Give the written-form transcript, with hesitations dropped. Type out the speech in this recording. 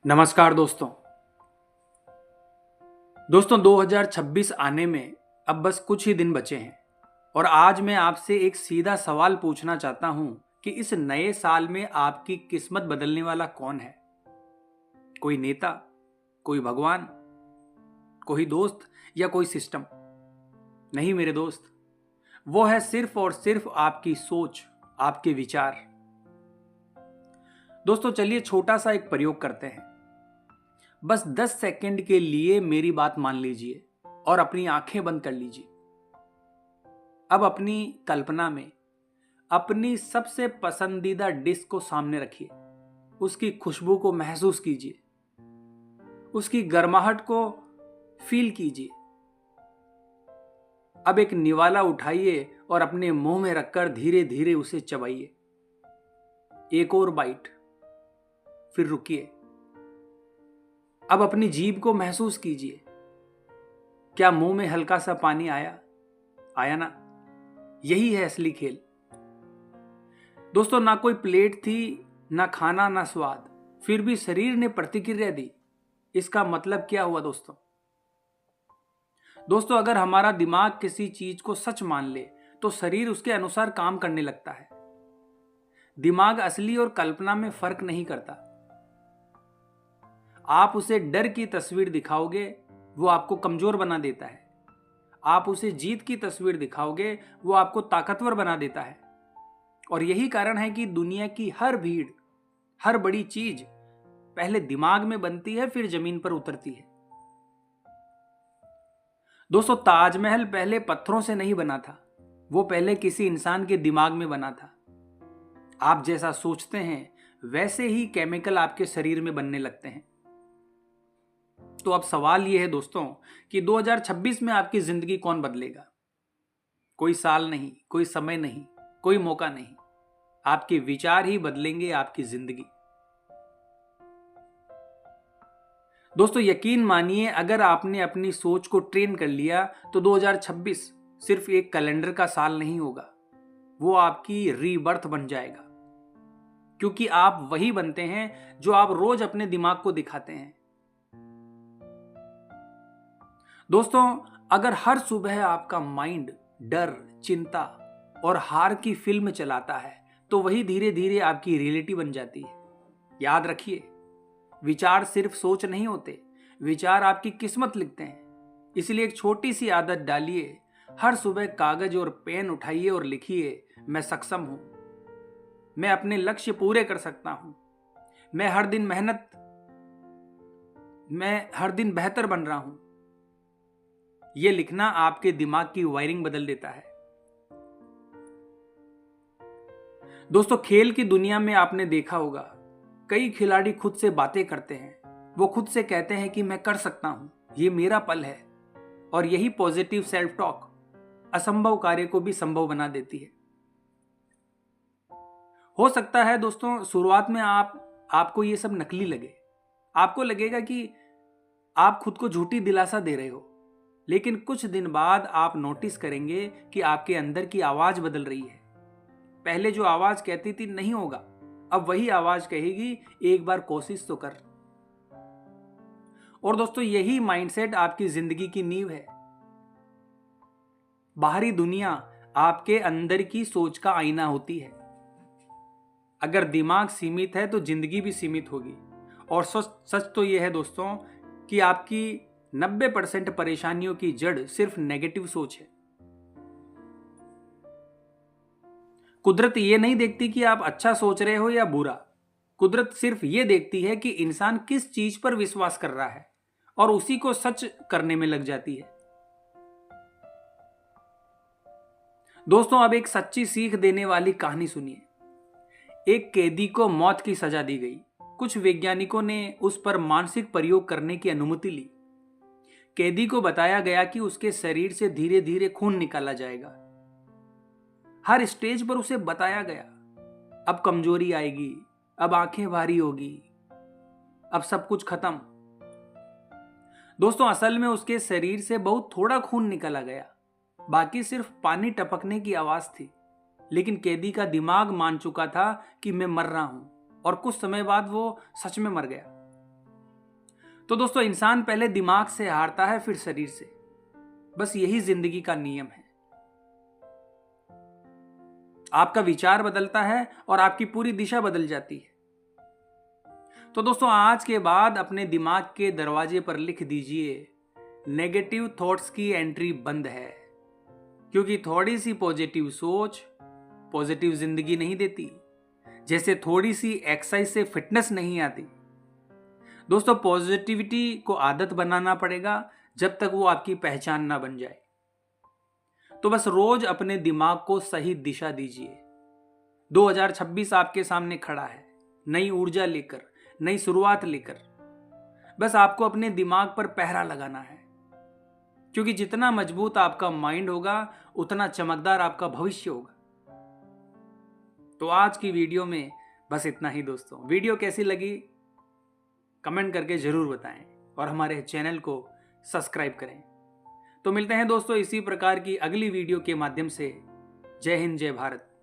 नमस्कार दोस्तों। 2026 आने में अब बस कुछ ही दिन बचे हैं और आज मैं आपसे एक सीधा सवाल पूछना चाहता हूं कि इस नए साल में आपकी किस्मत बदलने वाला कौन है? कोई नेता, कोई भगवान, कोई दोस्त या कोई सिस्टम? नहीं मेरे दोस्त, वो है सिर्फ और सिर्फ आपकी सोच, आपके विचार। दोस्तों चलिए छोटा सा एक प्रयोग करते हैं। बस 10 सेकंड के लिए मेरी बात मान लीजिए और अपनी आंखें बंद कर लीजिए। अब अपनी कल्पना में अपनी सबसे पसंदीदा डिश को सामने रखिए। उसकी खुशबू को महसूस कीजिए, उसकी गर्माहट को फील कीजिए। अब एक निवाला उठाइए और अपने मुंह में रखकर धीरे धीरे उसे चबाइए। एक और बाइट, फिर रुकिए। अब अपनी जीभ को महसूस कीजिए। क्या मुंह में हल्का सा पानी आया ना? यही है असली खेल। दोस्तों ना कोई प्लेट थी, ना खाना, ना स्वाद, फिर भी शरीर ने प्रतिक्रिया दी। इसका मतलब क्या हुआ दोस्तों? दोस्तों अगर हमारा दिमाग किसी चीज को सच मान ले तो शरीर उसके अनुसार काम करने लगता है। दिमाग असली और कल्पना में फर्क नहीं करता। आप उसे डर की तस्वीर दिखाओगे, वो आपको कमजोर बना देता है। आप उसे जीत की तस्वीर दिखाओगे, वो आपको ताकतवर बना देता है। और यही कारण है कि दुनिया की हर भीड़, हर बड़ी चीज पहले दिमाग में बनती है, फिर जमीन पर उतरती है। दोस्तों ताजमहल पहले पत्थरों से नहीं बना था, वो पहले किसी इंसान के दिमाग में बना था। आप जैसा सोचते हैं वैसे ही केमिकल आपके शरीर में बनने लगते हैं। तो अब सवाल यह है दोस्तों कि 2026 में आपकी जिंदगी कौन बदलेगा? कोई साल नहीं, कोई समय नहीं, कोई मौका नहीं। आपके विचार ही बदलेंगे आपकी जिंदगी। दोस्तों यकीन मानिए, अगर आपने अपनी सोच को ट्रेन कर लिया तो 2026 सिर्फ एक कैलेंडर का साल नहीं होगा, वो आपकी रीबर्थ बन जाएगा। क्योंकि आप वही बनते हैं जो आप रोज अपने दिमाग को दिखाते हैं। दोस्तों अगर हर सुबह आपका माइंड डर, चिंता और हार की फिल्म चलाता है तो वही धीरे धीरे आपकी रियलिटी बन जाती है। याद रखिए, विचार सिर्फ सोच नहीं होते, विचार आपकी किस्मत लिखते हैं। इसलिए एक छोटी सी आदत डालिए। हर सुबह कागज और पेन उठाइए और लिखिए, मैं सक्षम हूं, मैं अपने लक्ष्य पूरे कर सकता हूं, मैं हर दिन बेहतर बन रहा हूं। यह लिखना आपके दिमाग की वायरिंग बदल देता है। दोस्तों खेल की दुनिया में आपने देखा होगा, कई खिलाड़ी खुद से बातें करते हैं। वो खुद से कहते हैं कि मैं कर सकता हूं, ये मेरा पल है। और यही पॉजिटिव सेल्फ टॉक असंभव कार्य को भी संभव बना देती है। हो सकता है दोस्तों शुरुआत में आपको ये सब नकली लगे। आपको लगेगा कि आप खुद को झूठी दिलासा दे रहे हो। लेकिन कुछ दिन बाद आप नोटिस करेंगे कि आपके अंदर की आवाज बदल रही है। पहले जो आवाज कहती थी नहीं होगा, अब वही आवाज कहेगी एक बार कोशिश तो कर। और दोस्तों यही माइंडसेट आपकी जिंदगी की नींव है। बाहरी दुनिया आपके अंदर की सोच का आईना होती है। अगर दिमाग सीमित है तो जिंदगी भी सीमित होगी। और सच तो यह है दोस्तों कि आपकी 90% परेशानियों की जड़ सिर्फ नेगेटिव सोच है। कुदरत ये नहीं देखती कि आप अच्छा सोच रहे हो या बुरा। कुदरत सिर्फ ये देखती है कि इंसान किस चीज पर विश्वास कर रहा है और उसी को सच करने में लग जाती है। दोस्तों अब एक सच्ची सीख देने वाली कहानी सुनिए। एक कैदी को मौत की सजा दी गई। कुछ वैज्ञानिकों ने उस पर मानसिक प्रयोग करने की अनुमति ली। कैदी को बताया गया कि उसके शरीर से धीरे धीरे खून निकाला जाएगा। हर स्टेज पर उसे बताया गया, अब कमजोरी आएगी, अब आंखें भारी होगी, अब सब कुछ खत्म। दोस्तों असल में उसके शरीर से बहुत थोड़ा खून निकाला गया, बाकी सिर्फ पानी टपकने की आवाज थी। लेकिन कैदी का दिमाग मान चुका था कि मैं मर रहा हूं, और कुछ समय बाद वो सच में मर गया। तो दोस्तों, इंसान पहले दिमाग से हारता है, फिर शरीर से। बस यही जिंदगी का नियम है। आपका विचार बदलता है और आपकी पूरी दिशा बदल जाती है। तो दोस्तों, आज के बाद अपने दिमाग के दरवाजे पर लिख दीजिए, नेगेटिव थॉट्स की एंट्री बंद है। क्योंकि थोड़ी सी पॉजिटिव सोच पॉजिटिव जिंदगी नहीं देती, जैसे थोड़ी सी एक्सरसाइज से फिटनेस नहीं आती। दोस्तों, पॉजिटिविटी को आदत बनाना पड़ेगा जब तक वो आपकी पहचान ना बन जाए। तो बस रोज अपने दिमाग को सही दिशा दीजिए। 2026 आपके सामने खड़ा है, नई ऊर्जा लेकर, नई शुरुआत लेकर। बस आपको अपने दिमाग पर पहरा लगाना है, क्योंकि जितना मजबूत आपका माइंड होगा उतना चमकदार आपका भविष्य होगा। तो आज की वीडियो में बस इतना ही दोस्तों। वीडियो कैसी लगी कमेंट करके जरूर बताएं और हमारे चैनल को सब्सक्राइब करें। तो मिलते हैं दोस्तों इसी प्रकार की अगली वीडियो के माध्यम से। जय हिंद, जय भारत।